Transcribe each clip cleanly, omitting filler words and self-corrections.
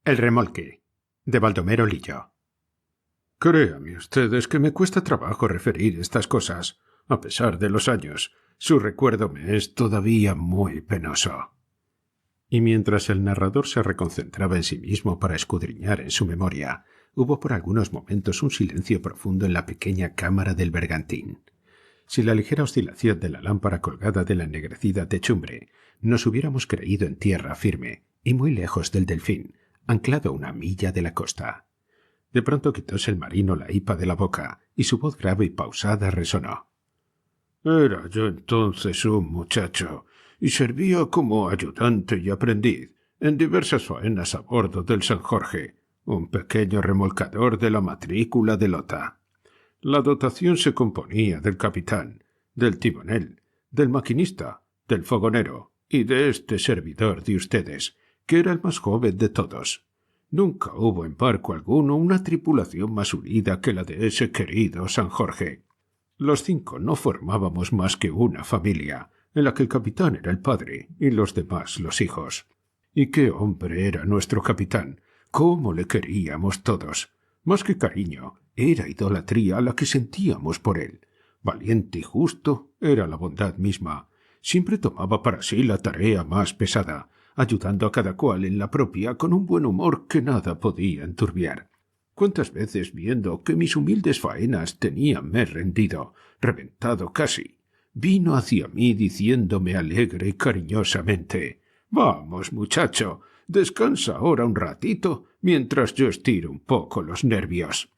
El remolque, de Baldomero Lillo. Créame ustedes que me cuesta trabajo referir estas cosas. A pesar de los años, su recuerdo me es todavía muy penoso. Y mientras el narrador se reconcentraba en sí mismo para escudriñar en su memoria, hubo por algunos momentos un silencio profundo en la pequeña cámara del bergantín. Si la ligera oscilación de la lámpara colgada de la ennegrecida techumbre nos hubiéramos creído en tierra firme y muy lejos del Delfín, anclado a una milla de la costa. De pronto quitóse el marino la hipa de la boca y su voz grave y pausada resonó. Era yo entonces un muchacho y servía como ayudante y aprendiz en diversas faenas a bordo del San Jorge, un pequeño remolcador de la matrícula de Lota. La dotación se componía del capitán, del timonel, del maquinista, del fogonero y de este servidor de ustedes, que era el más joven de todos. Nunca hubo en barco alguno una tripulación más unida que la de ese querido San Jorge. Los 5 no formábamos más que una familia, en la que el capitán era el padre y los demás los hijos. Y qué hombre era nuestro capitán, cómo le queríamos todos. Más que cariño, era idolatría la que sentíamos por él. Valiente y justo era la bondad misma. Siempre tomaba para sí la tarea más pesada, ayudando a cada cual en la propia con un buen humor que nada podía enturbiar. Cuántas veces, viendo que mis humildes faenas teníanme rendido, reventado casi, vino hacia mí diciéndome alegre y cariñosamente: «Vamos, muchacho, descansa ahora un ratito mientras yo estiro un poco los nervios».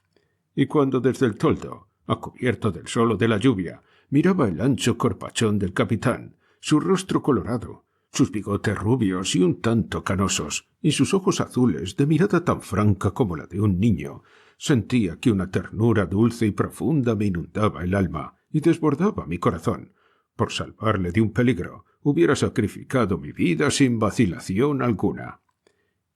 Y cuando desde el toldo, a cubierto del sol o de la lluvia, miraba el ancho corpachón del capitán, su rostro colorado, sus bigotes rubios y un tanto canosos, y sus ojos azules de mirada tan franca como la de un niño, sentía que una ternura dulce y profunda me inundaba el alma y desbordaba mi corazón. Por salvarle de un peligro, hubiera sacrificado mi vida sin vacilación alguna.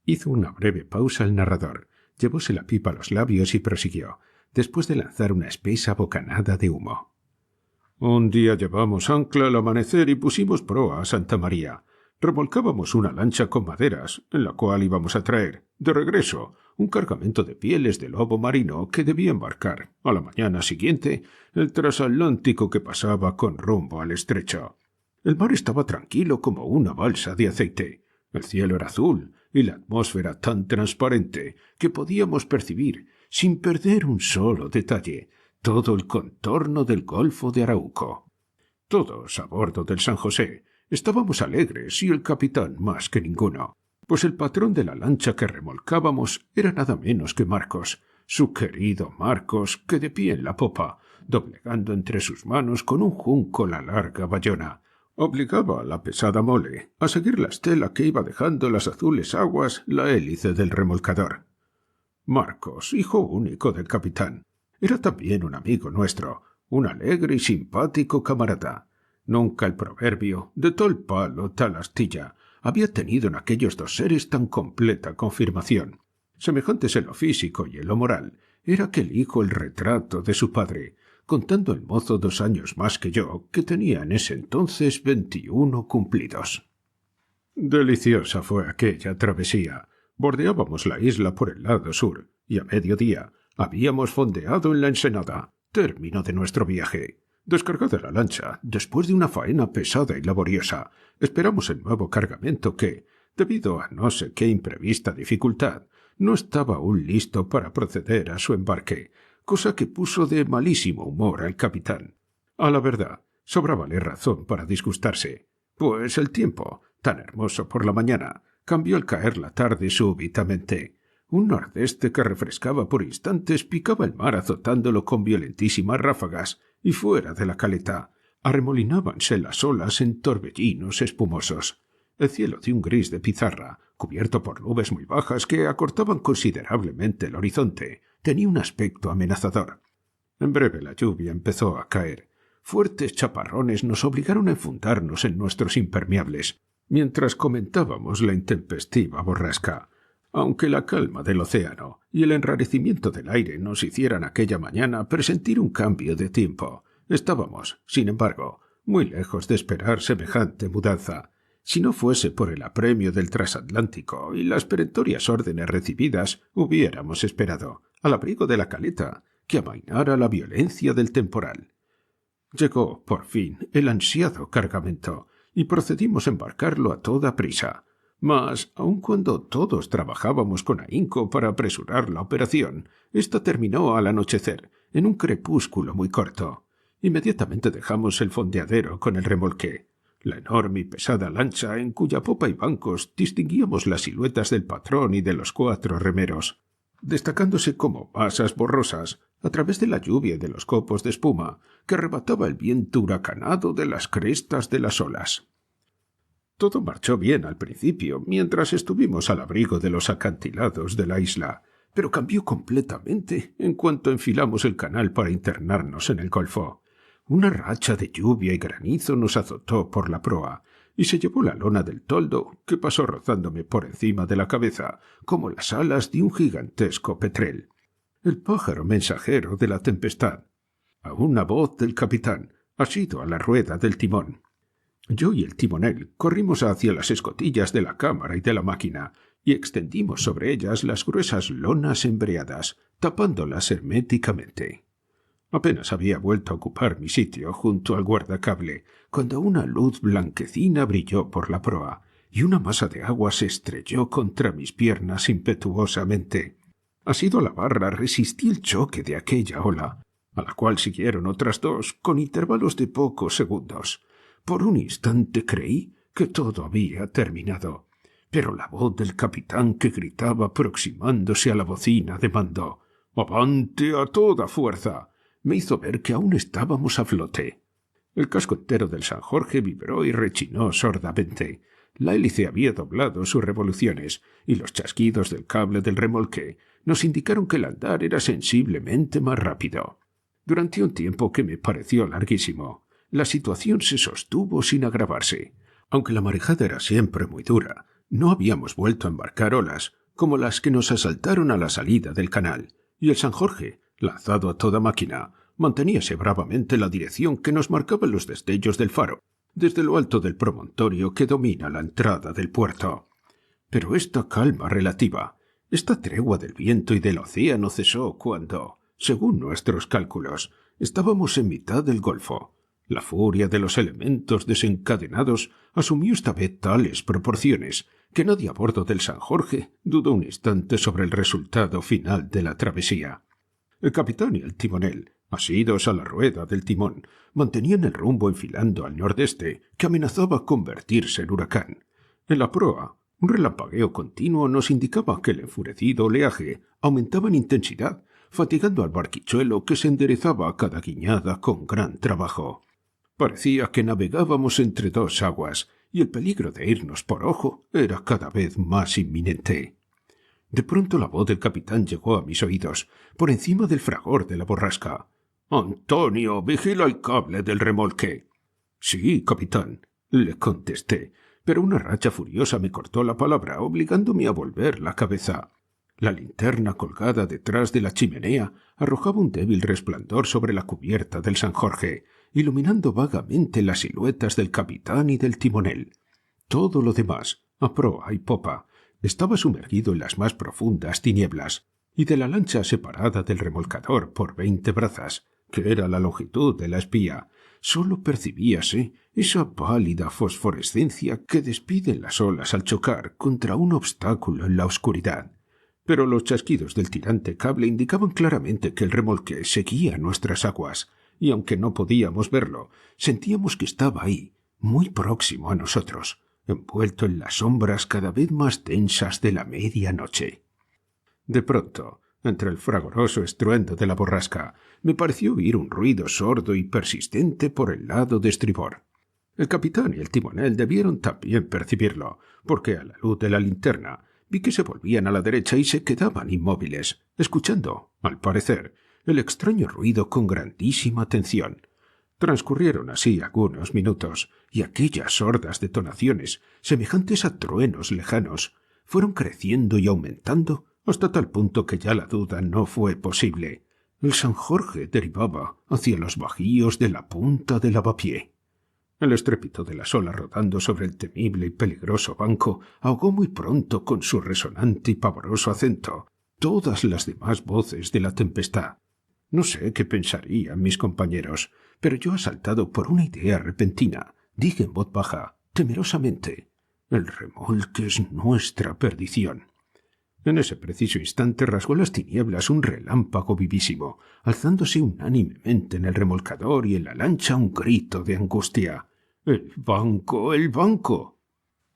Hizo una breve pausa el narrador, llevóse la pipa a los labios y prosiguió, después de lanzar una espesa bocanada de humo. Un día llevamos ancla al amanecer y pusimos proa a Santa María. Remolcábamos una lancha con maderas, en la cual íbamos a traer, de regreso, un cargamento de pieles de lobo marino que debía embarcar, a la mañana siguiente, el transatlántico que pasaba con rumbo al estrecho. El mar estaba tranquilo como una balsa de aceite. El cielo era azul y la atmósfera tan transparente que podíamos percibir, sin perder un solo detalle, todo el contorno del Golfo de Arauco. Todos a bordo del San José estábamos alegres y el capitán más que ninguno, pues el patrón de la lancha que remolcábamos era nada menos que Marcos, su querido Marcos, que de pie en la popa, doblegando entre sus manos con un junco la larga bayona, obligaba a la pesada mole a seguir la estela que iba dejando las azules aguas la hélice del remolcador. Marcos, hijo único del capitán, era también un amigo nuestro, un alegre y simpático camarada. Nunca el proverbio de tal palo tal astilla había tenido en aquellos dos seres tan completa confirmación. Semejantes en lo físico y en lo moral, era aquel hijo el retrato de su padre, contando el mozo 2 años más que yo, que tenía en ese entonces 21 cumplidos. Deliciosa fue aquella travesía. Bordeábamos la isla por el lado sur, y a mediodía habíamos fondeado en la ensenada, término de nuestro viaje. Descargada la lancha, después de una faena pesada y laboriosa, esperamos el nuevo cargamento que, debido a no sé qué imprevista dificultad, no estaba aún listo para proceder a su embarque, cosa que puso de malísimo humor al capitán. A la verdad, sobrábale razón para disgustarse, pues el tiempo, tan hermoso por la mañana, cambió al caer la tarde súbitamente. Un nordeste que refrescaba por instantes picaba el mar azotándolo con violentísimas ráfagas, y fuera de la caleta arremolinábanse las olas en torbellinos espumosos. El cielo de un gris de pizarra, cubierto por nubes muy bajas que acortaban considerablemente el horizonte, tenía un aspecto amenazador. En breve la lluvia empezó a caer. Fuertes chaparrones nos obligaron a enfundarnos en nuestros impermeables, mientras comentábamos la intempestiva borrasca. Aunque la calma del océano y el enrarecimiento del aire nos hicieran aquella mañana presentir un cambio de tiempo, estábamos, sin embargo, muy lejos de esperar semejante mudanza. Si no fuese por el apremio del transatlántico y las perentorias órdenes recibidas, hubiéramos esperado, al abrigo de la caleta, que amainara la violencia del temporal. Llegó, por fin, el ansiado cargamento, y procedimos a embarcarlo a toda prisa. Mas, aun cuando todos trabajábamos con ahínco para apresurar la operación, ésta terminó al anochecer, en un crepúsculo muy corto. Inmediatamente dejamos el fondeadero con el remolque. La enorme y pesada lancha, en cuya popa y bancos distinguíamos las siluetas del patrón y de los 4 remeros, destacándose como masas borrosas a través de la lluvia y de los copos de espuma que arrebataba el viento huracanado de las crestas de las olas. Todo marchó bien al principio, mientras estuvimos al abrigo de los acantilados de la isla, pero cambió completamente en cuanto enfilamos el canal para internarnos en el golfo. Una racha de lluvia y granizo nos azotó por la proa y se llevó la lona del toldo, que pasó rozándome por encima de la cabeza como las alas de un gigantesco petrel. El pájaro mensajero de la tempestad. A una voz del capitán, asido a la rueda del timón. Yo y el timonel corrimos hacia las escotillas de la cámara y de la máquina y extendimos sobre ellas las gruesas lonas embreadas, tapándolas herméticamente. Apenas había vuelto a ocupar mi sitio junto al guardacable cuando una luz blanquecina brilló por la proa y una masa de agua se estrelló contra mis piernas impetuosamente. Asido a la barra resistí el choque de aquella ola, a la cual siguieron otras 2 con intervalos de pocos segundos. Por un instante creí que todo había terminado, pero la voz del capitán, que gritaba aproximándose a la bocina de mando «¡Avante a toda fuerza!», me hizo ver que aún estábamos a flote. El casco entero del San Jorge vibró y rechinó sordamente. La hélice había doblado sus revoluciones y los chasquidos del cable del remolque nos indicaron que el andar era sensiblemente más rápido. Durante un tiempo que me pareció larguísimo, la situación se sostuvo sin agravarse. Aunque la marejada era siempre muy dura, no habíamos vuelto a embarcar olas como las que nos asaltaron a la salida del canal, y el San Jorge, lanzado a toda máquina, manteníase bravamente la dirección que nos marcaban los destellos del faro, desde lo alto del promontorio que domina la entrada del puerto. Pero esta calma relativa, esta tregua del viento y del océano cesó cuando, según nuestros cálculos, estábamos en mitad del golfo. La furia de los elementos desencadenados asumió esta vez tales proporciones que nadie a bordo del San Jorge dudó un instante sobre el resultado final de la travesía. El capitán y el timonel, asidos a la rueda del timón, mantenían el rumbo enfilando al nordeste, que amenazaba convertirse en huracán. En la proa, un relampagueo continuo nos indicaba que el enfurecido oleaje aumentaba en intensidad, fatigando al barquichuelo, que se enderezaba a cada guiñada con gran trabajo. Parecía que navegábamos entre 2 aguas, y el peligro de irnos por ojo era cada vez más inminente. De pronto la voz del capitán llegó a mis oídos, por encima del fragor de la borrasca. «Antonio, vigila el cable del remolque». «Sí, capitán», le contesté, pero una racha furiosa me cortó la palabra, obligándome a volver la cabeza. La linterna colgada detrás de la chimenea arrojaba un débil resplandor sobre la cubierta del San Jorge, iluminando vagamente las siluetas del capitán y del timonel. Todo lo demás, a proa y popa, estaba sumergido en las más profundas tinieblas, y de la lancha separada del remolcador por 20 brazas, que era la longitud de la espía, sólo percibíase esa pálida fosforescencia que despiden las olas al chocar contra un obstáculo en la oscuridad. Pero los chasquidos del tirante cable indicaban claramente que el remolque seguía nuestras aguas, y aunque no podíamos verlo, sentíamos que estaba ahí, muy próximo a nosotros, envuelto en las sombras cada vez más densas de la medianoche. De pronto, entre el fragoroso estruendo de la borrasca, me pareció oír un ruido sordo y persistente por el lado de estribor. El capitán y el timonel debieron también percibirlo, porque a la luz de la linterna vi que se volvían a la derecha y se quedaban inmóviles, escuchando, al parecer, el extraño ruido con grandísima atención. Transcurrieron así algunos minutos, y aquellas sordas detonaciones, semejantes a truenos lejanos, fueron creciendo y aumentando hasta tal punto que ya la duda no fue posible. El San Jorge derivaba hacia los bajíos de la punta del Lavapié. El estrépito de las olas rodando sobre el temible y peligroso banco ahogó muy pronto con su resonante y pavoroso acento todas las demás voces de la tempestad. No sé qué pensarían mis compañeros, pero yo, asaltado por una idea repentina, dije en voz baja, temerosamente: «El remolque es nuestra perdición». En ese preciso instante rasgó las tinieblas un relámpago vivísimo, alzándose unánimemente en el remolcador y en la lancha un grito de angustia. «¡El banco! ¡El banco!».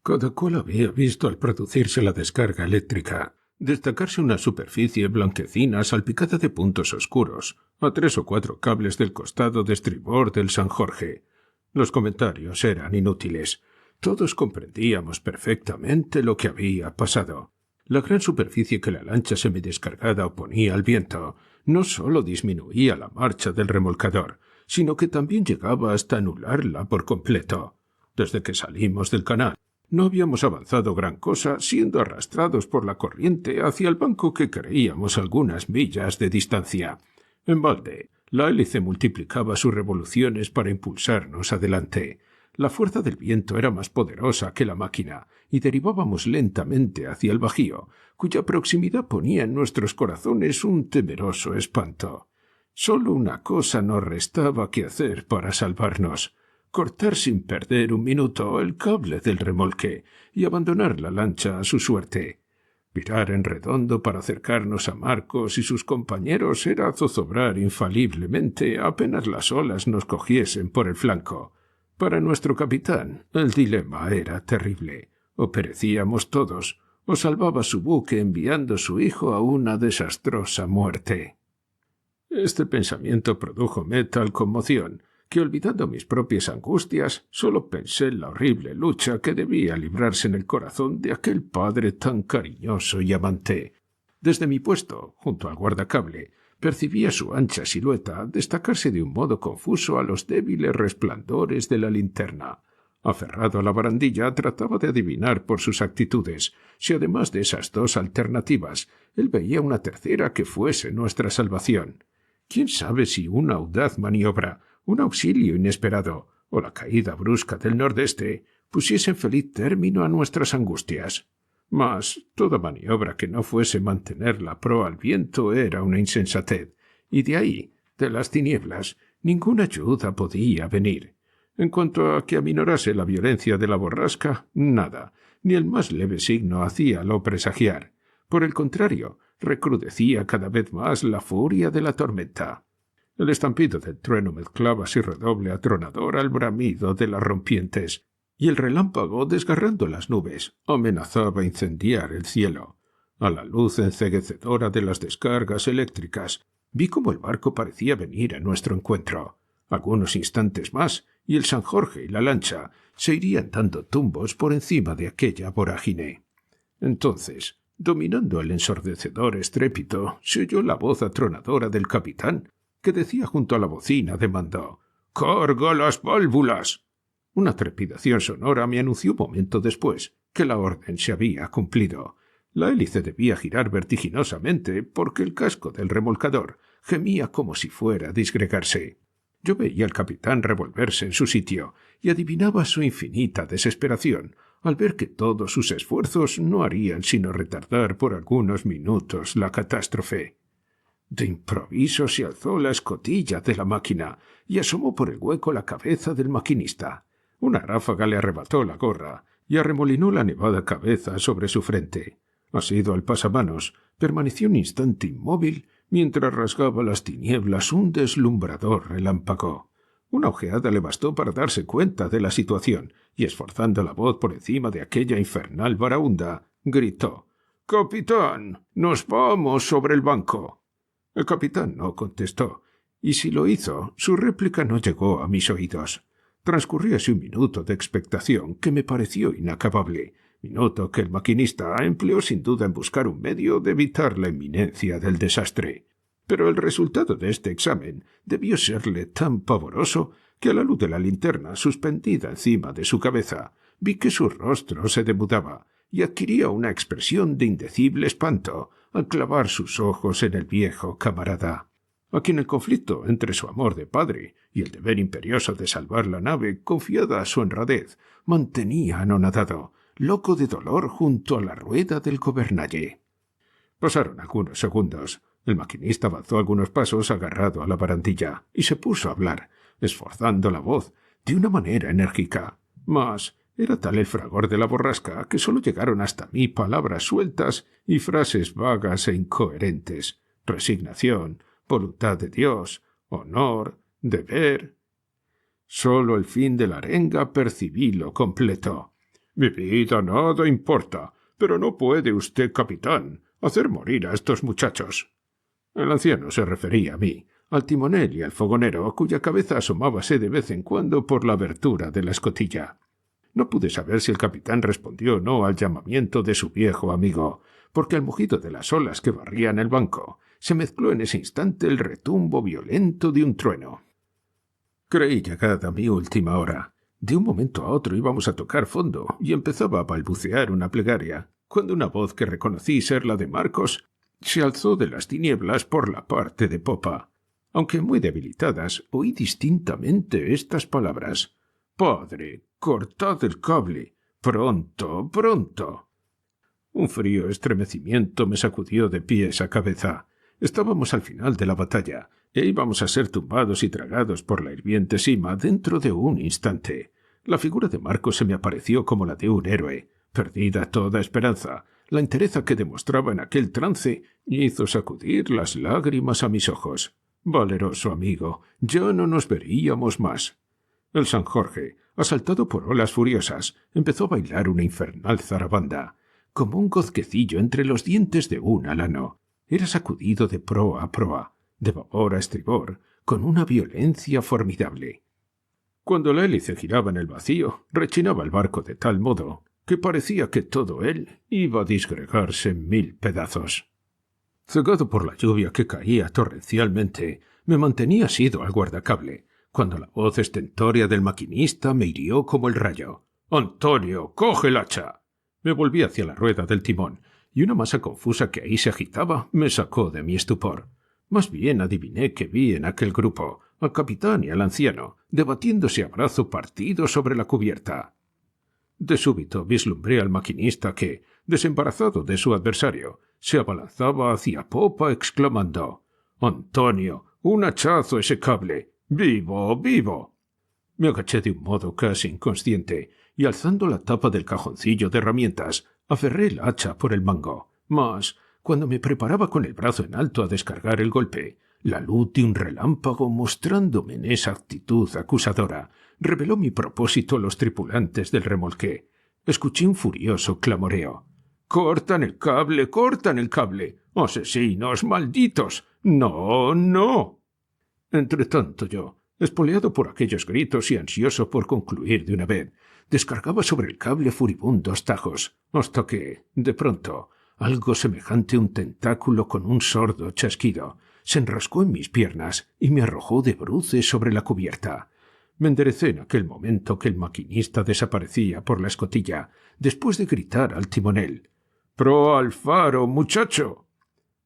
Cada cual había visto, al producirse la descarga eléctrica, destacarse una superficie blanquecina salpicada de puntos oscuros, a 3 o 4 cables del costado de estribor del San Jorge. Los comentarios eran inútiles. Todos comprendíamos perfectamente lo que había pasado. La gran superficie que la lancha semidescargada oponía al viento no sólo disminuía la marcha del remolcador, sino que también llegaba hasta anularla por completo. Desde que salimos del canal, no habíamos avanzado gran cosa, siendo arrastrados por la corriente hacia el banco que creíamos algunas millas de distancia. En balde, la hélice multiplicaba sus revoluciones para impulsarnos adelante. La fuerza del viento era más poderosa que la máquina, y derivábamos lentamente hacia el bajío, cuya proximidad ponía en nuestros corazones un temeroso espanto. Solo una cosa nos restaba que hacer para salvarnos: cortar sin perder un minuto el cable del remolque y abandonar la lancha a su suerte. Virar en redondo para acercarnos a Marcos y sus compañeros era zozobrar infaliblemente apenas las olas nos cogiesen por el flanco. Para nuestro capitán el dilema era terrible: o perecíamos todos, o salvaba su buque enviando a su hijo a una desastrosa muerte. Este pensamiento prodújome tal conmoción que, olvidando mis propias angustias, solo pensé en la horrible lucha que debía librarse en el corazón de aquel padre tan cariñoso y amante. Desde mi puesto, junto al guardacable, percibía su ancha silueta destacarse de un modo confuso a los débiles resplandores de la linterna. Aferrado a la barandilla, trataba de adivinar por sus actitudes si, además de esas dos alternativas, él veía una tercera que fuese nuestra salvación. ¿Quién sabe si una audaz maniobra, un auxilio inesperado o la caída brusca del nordeste pusiesen feliz término a nuestras angustias? Mas toda maniobra que no fuese mantener la proa al viento era una insensatez, y de ahí, de las tinieblas, ninguna ayuda podía venir. En cuanto a que aminorase la violencia de la borrasca, nada, ni el más leve signo hacíalo presagiar. Por el contrario, recrudecía cada vez más la furia de la tormenta. El estampido del trueno mezclaba sin redoble atronador al bramido de las rompientes, y el relámpago, desgarrando las nubes, amenazaba incendiar el cielo. A la luz enceguecedora de las descargas eléctricas, vi cómo el barco parecía venir a nuestro encuentro. Algunos instantes más, y el San Jorge y la lancha se irían dando tumbos por encima de aquella vorágine. Entonces, dominando el ensordecedor estrépito, se oyó la voz atronadora del capitán, que decía junto a la bocina de mando: «¡Carga las válvulas!». Una trepidación sonora me anunció un momento después que la orden se había cumplido. La hélice debía girar vertiginosamente porque el casco del remolcador gemía como si fuera a disgregarse. Yo veía al capitán revolverse en su sitio y adivinaba su infinita desesperación al ver que todos sus esfuerzos no harían sino retardar por algunos minutos la catástrofe. De improviso se alzó la escotilla de la máquina y asomó por el hueco la cabeza del maquinista. Una ráfaga le arrebató la gorra y arremolinó la nevada cabeza sobre su frente. Asido al pasamanos, permaneció un instante inmóvil mientras rasgaba las tinieblas un deslumbrador relámpago. Una ojeada le bastó para darse cuenta de la situación y, esforzando la voz por encima de aquella infernal baraúnda, gritó: «¡Capitán! ¡Nos vamos sobre el banco!». El capitán no contestó, y si lo hizo, su réplica no llegó a mis oídos. Transcurríase un minuto de expectación que me pareció inacabable, minuto que el maquinista empleó sin duda en buscar un medio de evitar la inminencia del desastre. Pero el resultado de este examen debió serle tan pavoroso que, a la luz de la linterna suspendida encima de su cabeza, vi que su rostro se demudaba y adquiría una expresión de indecible espanto al clavar sus ojos en el viejo camarada. a quien el conflicto entre su amor de padre y el deber imperioso de salvar la nave, confiada a su honradez, mantenía anonadado, loco de dolor junto a la rueda del gobernalle. Pasaron algunos segundos. El maquinista avanzó algunos pasos agarrado a la barandilla y se puso a hablar, esforzando la voz de una manera enérgica. Mas era tal el fragor de la borrasca que sólo llegaron hasta mí palabras sueltas y frases vagas e incoherentes. Resignación, voluntad de Dios, honor, deber. Sólo el fin de la arenga percibí lo completo. Mi vida nada importa, pero no puede usted, capitán, hacer morir a estos muchachos. El anciano se refería a mí, al timonel y al fogonero, cuya cabeza asomábase de vez en cuando por la abertura de la escotilla. No pude saber si el capitán respondió o no al llamamiento de su viejo amigo, porque al mugido de las olas que barrían el banco se mezcló en ese instante el retumbo violento de un trueno. Creí llegada mi última hora. De un momento a otro íbamos a tocar fondo y empezaba a balbucear una plegaria, cuando una voz que reconocí ser la de Marcos se alzó de las tinieblas por la parte de popa. Aunque muy debilitadas, oí distintamente estas palabras: «Padre, cortad el cable. Pronto, pronto». Un frío estremecimiento me sacudió de pies a cabeza. Estábamos al final de la batalla, e íbamos a ser tumbados y tragados por la hirviente sima dentro de un instante. La figura de Marcos se me apareció como la de un héroe. Perdida toda esperanza, la entereza que demostraba en aquel trance hizo sacudir las lágrimas a mis ojos. Valeroso amigo, ya no nos veríamos más. El San Jorge, asaltado por olas furiosas, empezó a bailar una infernal zarabanda. Como un gozquecillo entre los dientes de un alano, era sacudido de proa a proa, de babor a estribor, con una violencia formidable. Cuando la hélice giraba en el vacío, rechinaba el barco de tal modo que parecía que todo él iba a disgregarse en 1000 pedazos. Cegado por la lluvia que caía torrencialmente, me mantenía asido al guardacable, cuando la voz estentórea del maquinista me hirió como el rayo. «¡Antonio, coge el hacha!». Me volví hacia la rueda del timón, y una masa confusa que ahí se agitaba me sacó de mi estupor. Más bien adiviné que vi en aquel grupo al capitán y al anciano, debatiéndose a brazo partido sobre la cubierta. De súbito vislumbré al maquinista que, desembarazado de su adversario, se abalanzaba hacia popa exclamando: «¡Antonio, un hachazo ese cable! ¡Vivo, vivo!». Me agaché de un modo casi inconsciente y, alzando la tapa del cajoncillo de herramientas, aferré el hacha por el mango. Mas, cuando me preparaba con el brazo en alto a descargar el golpe, la luz de un relámpago, mostrándome en esa actitud acusadora, reveló mi propósito a los tripulantes del remolque. Escuché un furioso clamoreo: «¡Cortan el cable! ¡Cortan el cable! ¡Asesinos malditos! ¡No, no!». Entretanto yo, espoleado por aquellos gritos y ansioso por concluir de una vez, descargaba sobre el cable furibundos tajos, hasta que, de pronto, algo semejante a un tentáculo con un sordo chasquido se enroscó en mis piernas y me arrojó de bruces sobre la cubierta. Me enderecé en aquel momento que el maquinista desaparecía por la escotilla, después de gritar al timonel: «¡Proa al faro, muchacho!».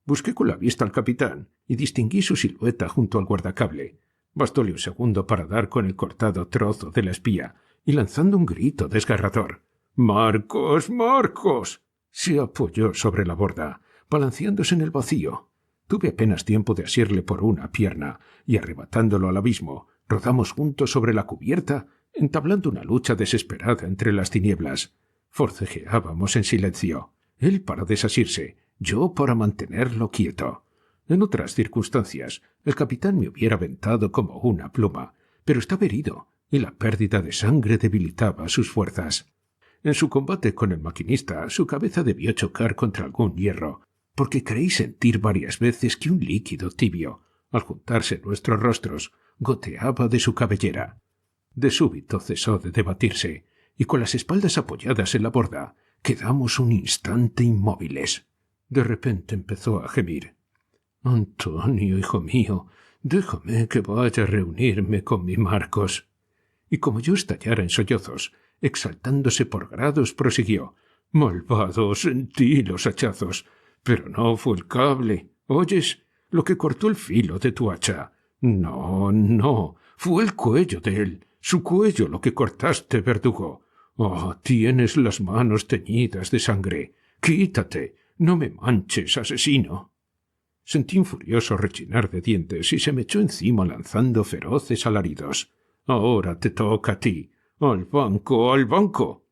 Busqué con la vista al capitán y distinguí su silueta junto al guardacable. Bastóle un segundo para dar con el cortado trozo de la espía y, lanzando un grito desgarrador: «¡Marcos, Marcos!», se apoyó sobre la borda, balanceándose en el vacío. Tuve apenas tiempo de asirle por una pierna y, arrebatándolo al abismo, rodamos juntos sobre la cubierta, entablando una lucha desesperada entre las tinieblas. Forcejeábamos en silencio, él para desasirse, yo para mantenerlo quieto. En otras circunstancias, el capitán me hubiera aventado como una pluma, pero estaba herido y la pérdida de sangre debilitaba sus fuerzas. En su combate con el maquinista, su cabeza debió chocar contra algún hierro, porque creí sentir varias veces que un líquido tibio, al juntarse nuestros rostros, goteaba de su cabellera. De súbito cesó de debatirse, y con las espaldas apoyadas en la borda, quedamos un instante inmóviles. De repente empezó a gemir: «Antonio, hijo mío, déjame que vaya a reunirme con mi Marcos». Y como yo estallara en sollozos, exaltándose por grados, prosiguió: «Malvado, sentí los hachazos, pero no fue el cable. ¿Oyes? lo que cortó el filo de tu hacha. No, no, fue el cuello de él, su cuello lo que cortaste, verdugo. Oh, tienes las manos teñidas de sangre. Quítate, no me manches, asesino. Sentí un furioso rechinar de dientes y se me echó encima lanzando feroces alaridos. Ahora te toca a ti. ¡Al banco, al banco!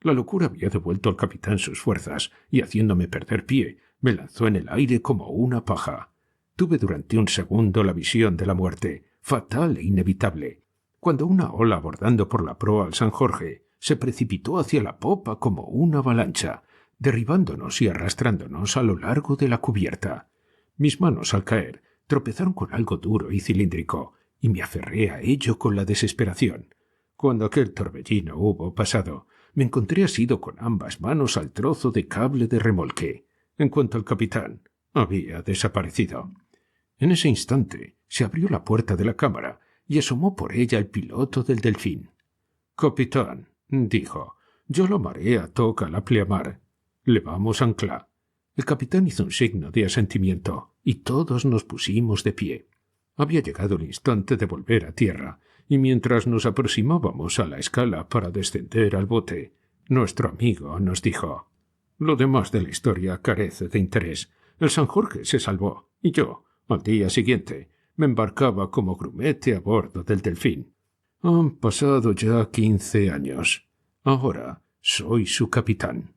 La locura había devuelto al capitán sus fuerzas y, haciéndome perder pie, me lanzó en el aire como una paja. Tuve durante un segundo la visión de la muerte, fatal e inevitable, cuando una ola bordando por la proa al San Jorge se precipitó hacia la popa como una avalancha, derribándonos y arrastrándonos a lo largo de la cubierta. Mis manos, al caer, tropezaron con algo duro y cilíndrico, y me aferré a ello con la desesperación. Cuando aquel torbellino hubo pasado, me encontré asido con ambas manos al trozo de cable de remolque. En cuanto al capitán, había desaparecido. En ese instante se abrió la puerta de la cámara y asomó por ella el piloto del Delfín. «Capitán», dijo, «yo la marea toca la pleamar. Le vamos ancla». El capitán hizo un signo de asentimiento y todos nos pusimos de pie. Había llegado el instante de volver a tierra, y mientras nos aproximábamos a la escala para descender al bote, nuestro amigo nos dijo: «Lo demás de la historia carece de interés. El San Jorge se salvó, y yo, al día siguiente, me embarcaba como grumete a bordo del Delfín. Han pasado ya 15 años. Ahora soy su capitán».